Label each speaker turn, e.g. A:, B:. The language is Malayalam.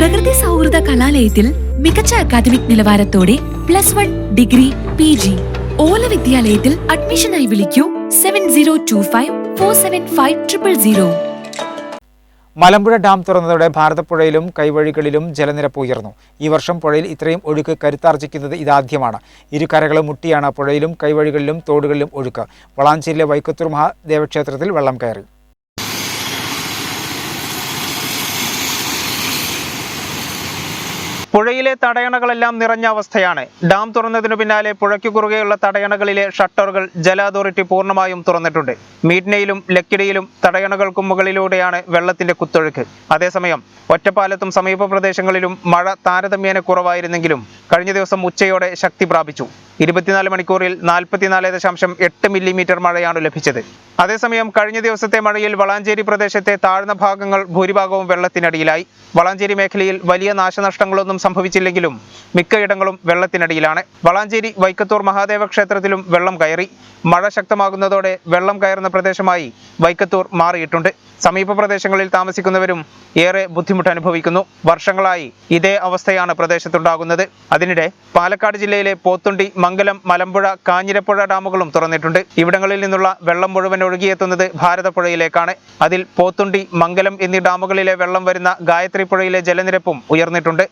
A: പ്രകൃതി സൗഹൃദ കലാലയത്തിൽ മികച്ച അക്കാദമിക് നിലവാരത്തോടെ +1 ഡിഗ്രി PG. ഓല വിദ്യാലയത്തിൽ അഡ്മിഷനായി വിളിക്കൂ 7025475000.
B: മലമ്പുഴ ഡാം തുറന്നതോടെ ഭാരതപ്പുഴയിലും കൈവഴികളിലും ജലനിരപ്പ് ഉയർന്നു. ഈ വർഷം പുഴയിൽ ഇത്രയും ഒഴുക്ക് കരുത്താർജിക്കുന്നത് ഇതാദ്യമാണ്. ഇരുകരകളും മുട്ടിയാണ് പുഴയിലും കൈവഴികളിലും തോടുകളിലും ഒഴുക്ക്. വളാഞ്ചേരിയിലെ വൈക്കത്തൂർ മഹാദേവക്ഷേത്രത്തിൽ വെള്ളം കയറി.
C: പുഴയിലെ തടയണകളെല്ലാം നിറഞ്ഞ അവസ്ഥയാണ്. ഡാം തുറന്നതിനു പിന്നാലെ പുഴയ്ക്ക് കുറുകെയുള്ള തടയണകളിലെ ഷട്ടറുകൾ ജല അതോറിറ്റി പൂർണ്ണമായും തുറന്നിട്ടുണ്ട്. മീറ്റ്നയിലും ലക്കിടിയിലും തടയണകൾക്കും മുകളിലൂടെയാണ് വെള്ളത്തിന്റെ കുത്തൊഴുക്ക്. അതേസമയം ഒറ്റപ്പാലത്തും സമീപ പ്രദേശങ്ങളിലും മഴ താരതമ്യേന കുറവായിരുന്നെങ്കിലും കഴിഞ്ഞ ദിവസം ഉച്ചയോടെ ശക്തി പ്രാപിച്ചു. 24 മണിക്കൂറിൽ 44.8 മില്ലിമീറ്റർ മഴയാണ് ലഭിച്ചത്. അതേസമയം കഴിഞ്ഞ ദിവസത്തെ മഴയിൽ വളാഞ്ചേരി പ്രദേശത്തെ താഴ്ന്ന ഭാഗങ്ങൾ ഭൂരിഭാഗവും വെള്ളത്തിനടിയിലായി. വളാഞ്ചേരി മേഖലയിൽ വലിയ നാശനഷ്ടങ്ങളൊന്നും സംഭവിച്ചില്ലെങ്കിലും മിക്കയിടങ്ങളും വെള്ളത്തിനടിയിലാണ്. വളാഞ്ചേരി വൈക്കത്തൂർ മഹാദേവ ക്ഷേത്രത്തിലും വെള്ളം കയറി. മഴ ശക്തമാകുന്നതോടെ വെള്ളം കയറുന്ന പ്രദേശമായി വൈക്കത്തൂർ മാറിയിട്ടുണ്ട്. സമീപ പ്രദേശങ്ങളിൽ താമസിക്കുന്നവരും ഏറെ ബുദ്ധിമുട്ട് അനുഭവിക്കുന്നു. വർഷങ്ങളായി ഇതേ അവസ്ഥയാണ് പ്രദേശത്തുണ്ടാകുന്നത്. അതിനിടെ പാലക്കാട് ജില്ലയിലെ പോത്തുണ്ടി, മംഗലം, മലമ്പുഴ, കാഞ്ഞിരപ്പുഴ ഡാമുകളും തുറന്നിട്ടുണ്ട്. ഇവിടങ്ങളിൽ നിന്നുള്ള വെള്ളം മുഴുവൻ ഒഴുകിയെത്തുന്നത് ഭാരതപ്പുഴയിലേക്കാണ്. അതിൽ പോത്തുണ്ടി, മംഗലം എന്നീ ഡാമുകളിലെ വെള്ളം വരുന്ന ഗായത്രി പുഴയിലെ ജലനിരപ്പും ഉയർന്നിട്ടുണ്ട്.